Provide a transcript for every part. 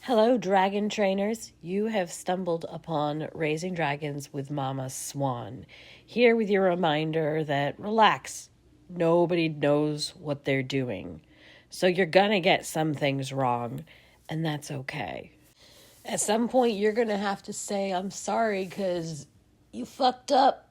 Hello, dragon trainers. You have stumbled upon Raising Dragons with Mama Swan. Here with your reminder that relax, nobody knows what they're doing. So you're gonna get some things wrong, and that's okay. At some point, you're gonna have to say, I'm sorry, because you fucked up.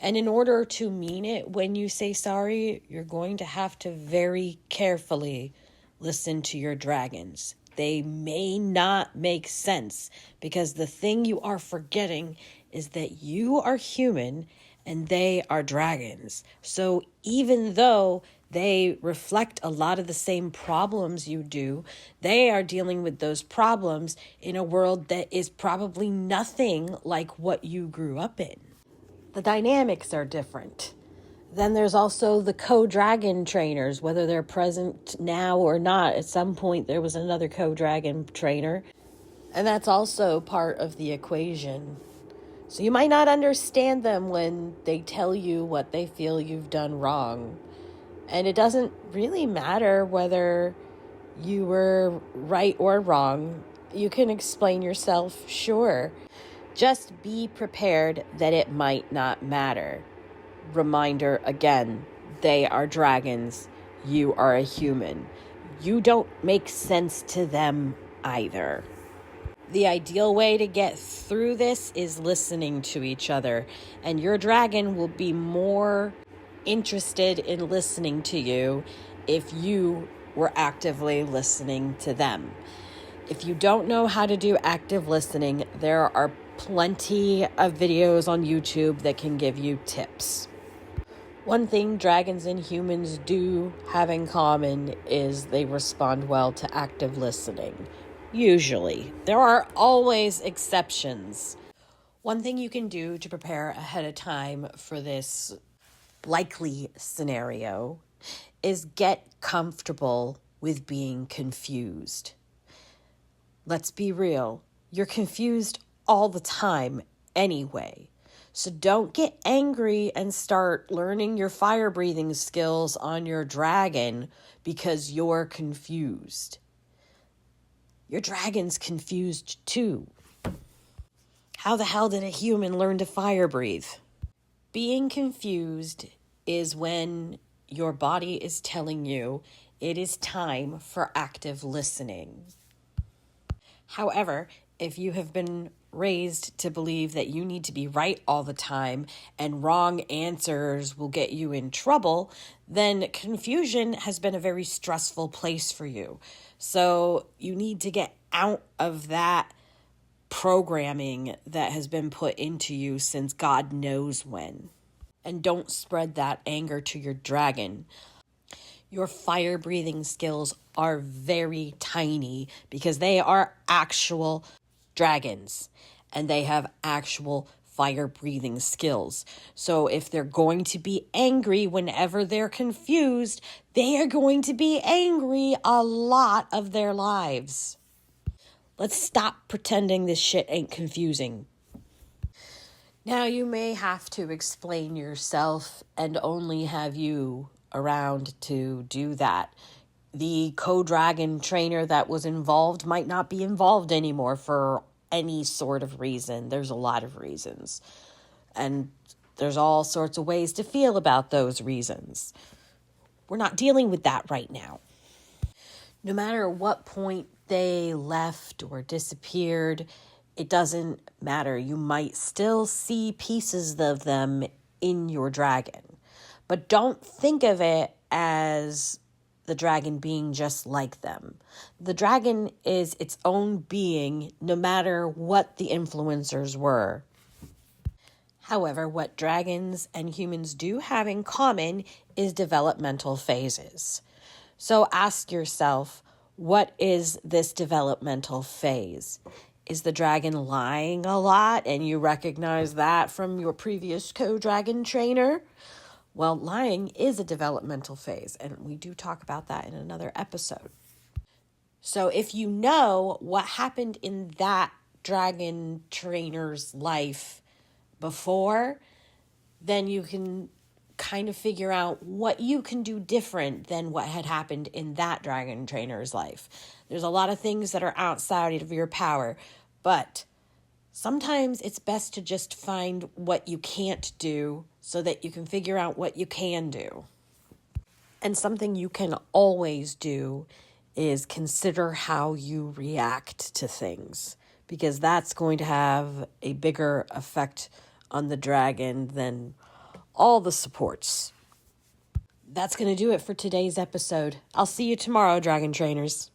And in order to mean it when you say sorry, you're going to have to very carefully listen to your dragons. They may not make sense because the thing you are forgetting is that you are human and they are dragons. So even though they reflect a lot of the same problems you do, they are dealing with those problems in a world that is probably nothing like what you grew up in. The dynamics are different. Then there's also the co-dragon trainers, whether they're present now or not. At some point, there was another co-dragon trainer, and that's also part of the equation. So you might not understand them when they tell you what they feel you've done wrong. And it doesn't really matter whether you were right or wrong. You can explain yourself, sure. Just be prepared that it might not matter. Reminder again, they are dragons. You are a human. You don't make sense to them either. The ideal way to get through this is listening to each other, and your dragon will be more interested in listening to you if you were actively listening to them. If you don't know how to do active listening, there are plenty of videos on YouTube that can give you tips. One thing dragons and humans do have in common is they respond well to active listening. Usually. There are always exceptions. One thing you can do to prepare ahead of time for this likely scenario is get comfortable with being confused. Let's be real. You're confused all the time anyway. So don't get angry and start learning your fire breathing skills on your dragon because you're confused. Your dragon's confused too. How the hell did a human learn to fire breathe? Being confused is when your body is telling you it is time for active listening. However, if you have been raised to believe that you need to be right all the time and wrong answers will get you in trouble, then confusion has been a very stressful place for you. So you need to get out of that programming that has been put into you since God knows when. And don't spread that anger to your dragon. Your fire breathing skills are very tiny because they are actual dragons and they have actual fire breathing skills. So if they're going to be angry whenever they're confused, they are going to be angry a lot of their lives. Let's stop pretending this shit ain't confusing. Now you may have to explain yourself and only have you around to do that. The co-dragon trainer that was involved might not be involved anymore for any sort of reason. There's a lot of reasons. And there's all sorts of ways to feel about those reasons. We're not dealing with that right now. No matter what point they left or disappeared, it doesn't matter. You might still see pieces of them in your dragon. But don't think of it as the dragon being just like them. The dragon is its own being, no matter what the influencers were. However, what dragons and humans do have in common is developmental phases. So ask yourself, what is this developmental phase? Is the dragon lying a lot and you recognize that from your previous co-dragon trainer? Well, lying is a developmental phase, and we do talk about that in another episode. So if you know what happened in that dragon trainer's life before, then you can kind of figure out what you can do different than what had happened in that dragon trainer's life. There's a lot of things that are outside of your power, but sometimes it's best to just find what you can't do so that you can figure out what you can do. And something you can always do is consider how you react to things, because that's going to have a bigger effect on the dragon than all the supports. That's going to do it for today's episode. I'll see you tomorrow, dragon trainers.